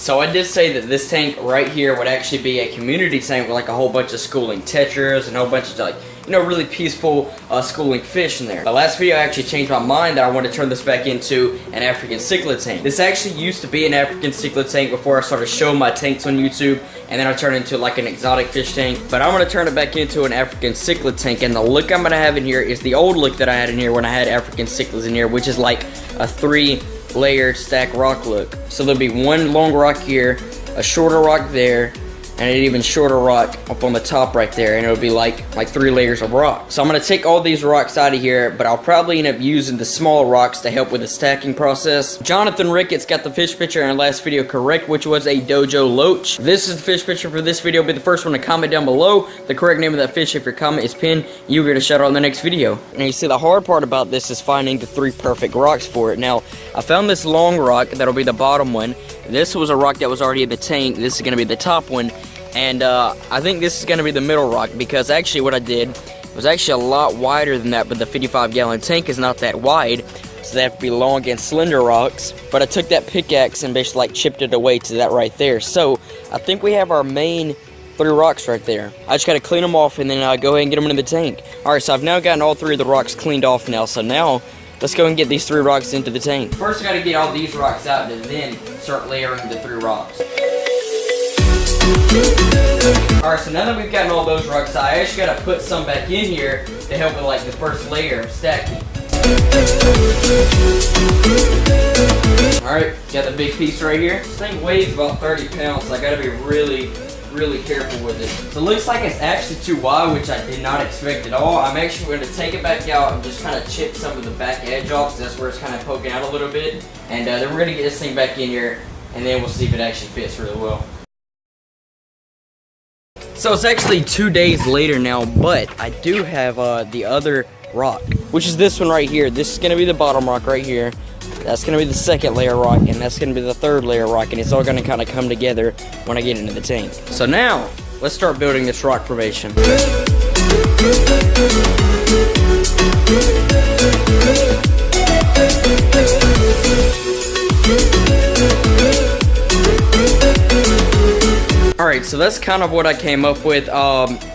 So I did say that this tank right here would actually be a community tank with like a whole bunch of schooling tetras and a whole bunch of like, you know, really peaceful schooling fish in there. The last video I actually changed my mind that I wanted to turn this back into an African cichlid tank. This actually used to be an African cichlid tank before I started showing my tanks on YouTube, and then I turned it into like an exotic fish tank. But I'm going to turn it back into an African cichlid tank, and the look I'm going to have in here is the old look that I had in here when I had African cichlids in here, which is like a 3-layered stack rock look. So there'll be one long rock here, a shorter rock there, and an even shorter rock up on the top right there, and it'll be like 3 layers of rock. So I'm gonna take all these rocks out of here, but I'll probably end up using the smaller rocks to help with the stacking process. Jonathan Ricketts got the fish picture in our last video correct, which was a dojo loach. This is the fish picture for this video. Be the first one to comment down below the correct name of that fish. If your comment is pinned, you get a shout out in the next video. Now you see, the hard part about this is finding the 3 perfect rocks for it. Now I found this long rock that'll be the bottom one. This was a rock that was already in the tank. This is gonna be the top one. And I think this is going to be the middle rock, because actually what I did was actually a lot wider than that, but the 55-gallon tank is not that wide, so they have to be long and slender rocks. But I took that pickaxe and basically like chipped it away to that right there. So I think we have our main 3 rocks right there. I just got to clean them off and then go ahead and get them in the tank. Alright, so I've now gotten all 3 of the rocks cleaned off now, so now let's go and get these 3 rocks into the tank. First I got to get all these rocks out and then start layering the 3 rocks. Alright, so now that we've gotten all those rocks out, I actually gotta put some back in here to help with like the first layer of stacking. Alright, got the big piece right here. This thing weighs about 30 pounds, so I gotta be really careful with it. So it looks like it's actually too wide, which I did not expect at all. I'm actually going to take it back out and just kind of chip some of the back edge off, because that's where it's kind of poking out a little bit. And then we're going to get this thing back in here, and then we'll see if it actually fits really well. So it's actually 2 days later now, but I do have the other rock, which is this one right here. This is going to be the bottom rock right here. That's going to be the second layer rock, and that's going to be the 3rd layer rock, and it's all going to kind of come together when I get into the tank. So now, let's start building this rock formation. Alright, so that's kind of what I came up with.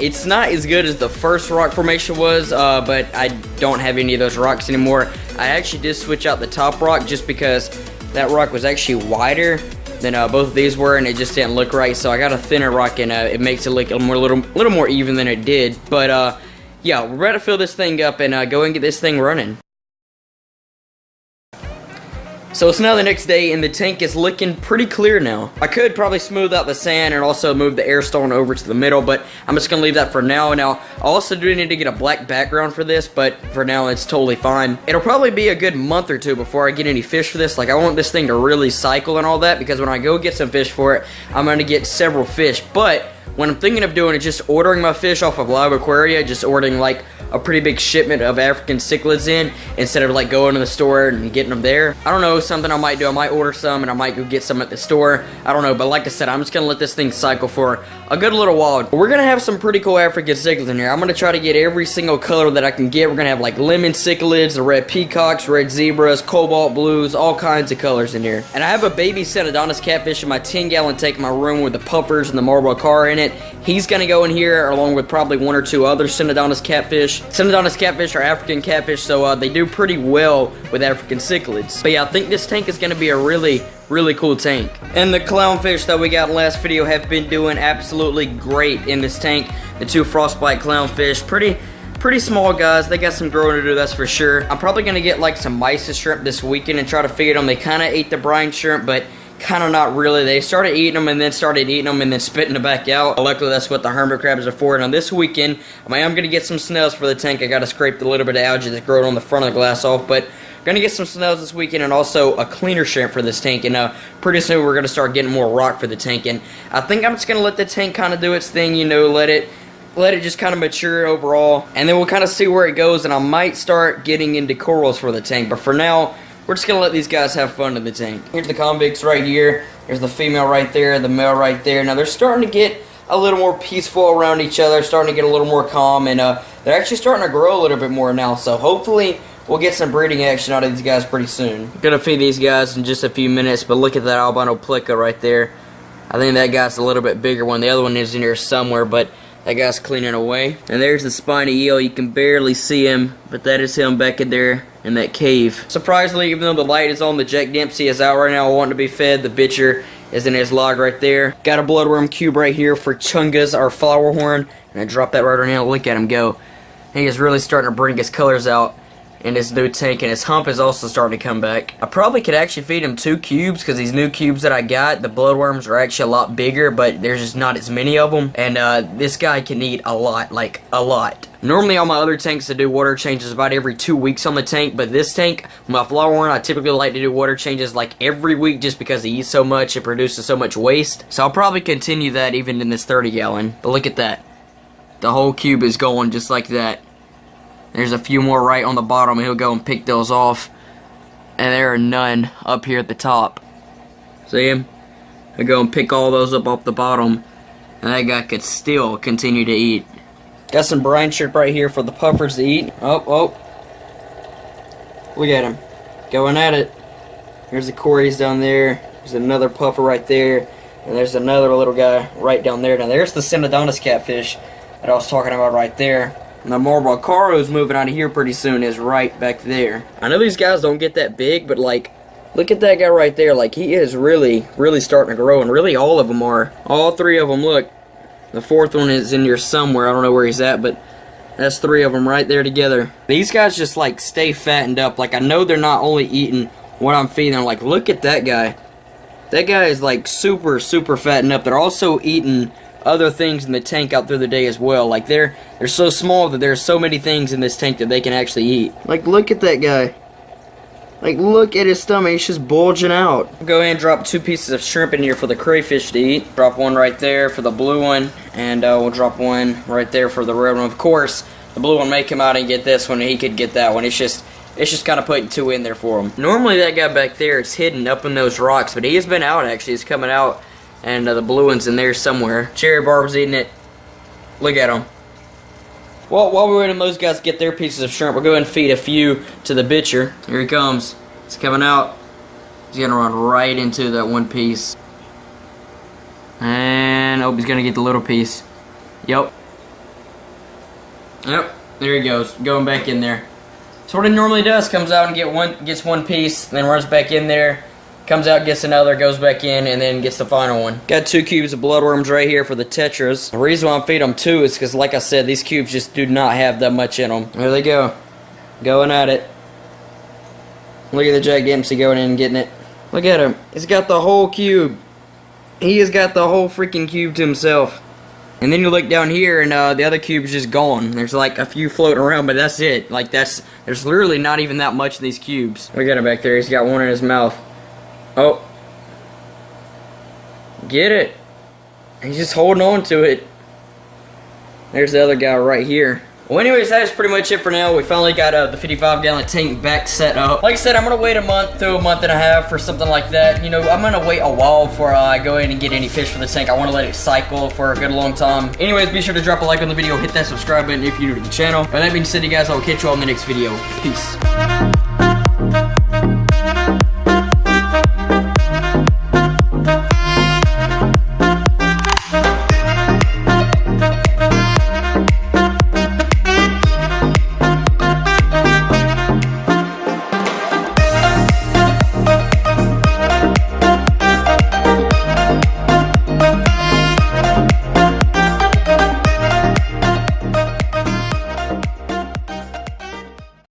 It's not as good as the first rock formation was, but I don't have any of those rocks anymore. I actually did switch out the top rock just because that rock was actually wider than both of these were, and it just didn't look right. So I got a thinner rock, and it makes it look a little more even than it did. But yeah, we're ready to fill this thing up and go and get this thing running. So it's now the next day, and the tank is looking pretty clear now. I could probably smooth out the sand and also move the air stone over to the middle, but I'm just going to leave that for now. Now, I also do need to get a black background for this, but for now it's totally fine. It'll probably be a good month or 2 before I get any fish for this. Like, I want this thing to really cycle and all that, because when I go get some fish for it, I'm going to get several fish. But what I'm thinking of doing is just ordering my fish off of Live Aquaria, just ordering like a pretty big shipment of African cichlids in, instead of like going to the store and getting them there. I don't know, something I might do. I might order some and I might go get some at the store. I don't know, but like I said, I'm just gonna let this thing cycle for a good little while. We're gonna have some pretty cool African cichlids in here. I'm gonna try to get every single color that I can get. We're gonna have like lemon cichlids, the red peacocks, red zebras, cobalt blues, all kinds of colors in here. And I have a baby Cynodontis catfish in my 10-gallon tank in my room with the puffers and the marble car in it. He's gonna go in here along with probably 1 or 2 other Cynodontis catfish. Cynodontis catfish are African catfish, so they do pretty well with African cichlids. But yeah, I think this tank is going to be a really cool tank. And the clownfish that we got in the last video have been doing absolutely great in this tank. The 2 frostbite clownfish, pretty small guys. They got some growing to do, that's for sure. I'm probably going to get like some mysis shrimp this weekend and try to feed them. They kind of ate the brine shrimp, but kind of not really. They started eating them and then spitting them back out. Luckily, that's what the hermit crabs are for. And on this weekend, I am going to get some snails for the tank. I got to scrape the little bit of algae that's growing on the front of the glass off, but going to get some snails this weekend and also a cleaner shrimp for this tank. And pretty soon, we're going to start getting more rock for the tank. And I think I'm just going to let the tank kind of do its thing, you know, let it just kind of mature overall, and then we'll kind of see where it goes. And I might start getting into corals for the tank, but for now, we're just going to let these guys have fun in the tank. Here's the convicts right here. There's the female right there, the male right there. Now, they're starting to get a little more peaceful around each other, starting to get a little more calm, and they're actually starting to grow a little bit more now. So hopefully, we'll get some breeding action out of these guys pretty soon. Gonna feed these guys in just a few minutes, but look at that albino plica right there. I think that guy's a little bit bigger one. The other one is in here somewhere, but that guy's cleaning away. And there's the spiny eel. You can barely see him, but that is him back in there in that cave. Surprisingly, even though the light is on, the Jack Dempsey is out right now wanting to be fed. The bitcher is in his log right there. Got a bloodworm cube right here for Chungus, our flower horn. And I drop that right now. Look at him go. He is really starting to bring his colors out in his new tank, and his hump is also starting to come back. I probably could actually feed him 2 cubes, because these new cubes that I got, the bloodworms are actually a lot bigger, but there's just not as many of them. And this guy can eat a lot, like a lot. Normally on my other tanks I do water changes about every 2 weeks on the tank, but this tank, my flower horn, I typically like to do water changes like every week just because he eats so much, it produces so much waste. So I'll probably continue that even in this 30 gallon. But look at that. The whole cube is going just like that. There's a few more right on the bottom. He'll go and pick those off. And there are none up here at the top. See him? He'll go and pick all those up off the bottom. And that guy could still continue to eat. Got some brine shrimp right here for the puffers to eat. Oh. Look at him. Going at it. Here's the Corys down there. There's another puffer right there. And there's another little guy right down there. Now there's the Synodontis catfish that I was talking about right there. And the Marble Caro's moving out of here pretty soon is right back there. I know these guys don't get that big, but like, look at that guy right there. Like, he is really, really starting to grow, and really all of them are. All 3 of them, look. The 4th one is in here somewhere. I don't know where he's at, but that's 3 of them right there together. These guys just like stay fattened up. Like, I know they're not only eating what I'm feeding them. Like, look at that guy. That guy is like super, super fattened up. They're also eating other things in the tank out through the day as well. Like, they're so small that there's so many things in this tank that they can actually eat. Like, look at that guy. Like, look at his stomach. He's just bulging out. I'll go ahead and drop 2 pieces of shrimp in here for the crayfish to eat. Drop one right there for the blue one, and we'll drop one right there for the red one. Of course, the blue one may come out and get this one, and he could get that one. It's just kind of putting 2 in there for him. Normally, that guy back there is hidden up in those rocks, but he has been out, actually. He's coming out. And the blue one's in there somewhere. Cherry Barb's eating it. Look at him. Well, while we're waiting those guys to get their pieces of shrimp, we'll go ahead and feed a few to the bitcher. Here he comes. He's coming out. He's going to run right into that one piece. And, oh, he's going to get the little piece. Yep. There he goes. Going back in there. That's what he normally does. Comes out and gets one piece, then runs back in there. Comes out, gets another, goes back in, and then gets the final one. Got 2 cubes of bloodworms right here for the tetras. The reason why I'm feeding them 2 is because, like I said, these cubes just do not have that much in them. There they go. Going at it. Look at the Jack Dempsey going in and getting it. Look at him. He's got the whole cube. He has got the whole freaking cube to himself. And then you look down here, and the other cube's just gone. There's like a few floating around, but that's it. Like, there's literally not even that much in these cubes. Look at him back there. He's got one in his mouth. Oh. Get it. He's just holding on to it. There's the other guy right here. Well, anyways, that is pretty much it for now. We finally got the 55-gallon tank back set up. Like I said, I'm going to wait a month to a month and a half for something like that. You know, I'm going to wait a while before I go in and get any fish for the tank. I want to let it cycle for a good long time. Anyways, be sure to drop a like on the video, hit that subscribe button if you're new to the channel. With that being said, you guys, I'll catch you all in the next video. Peace.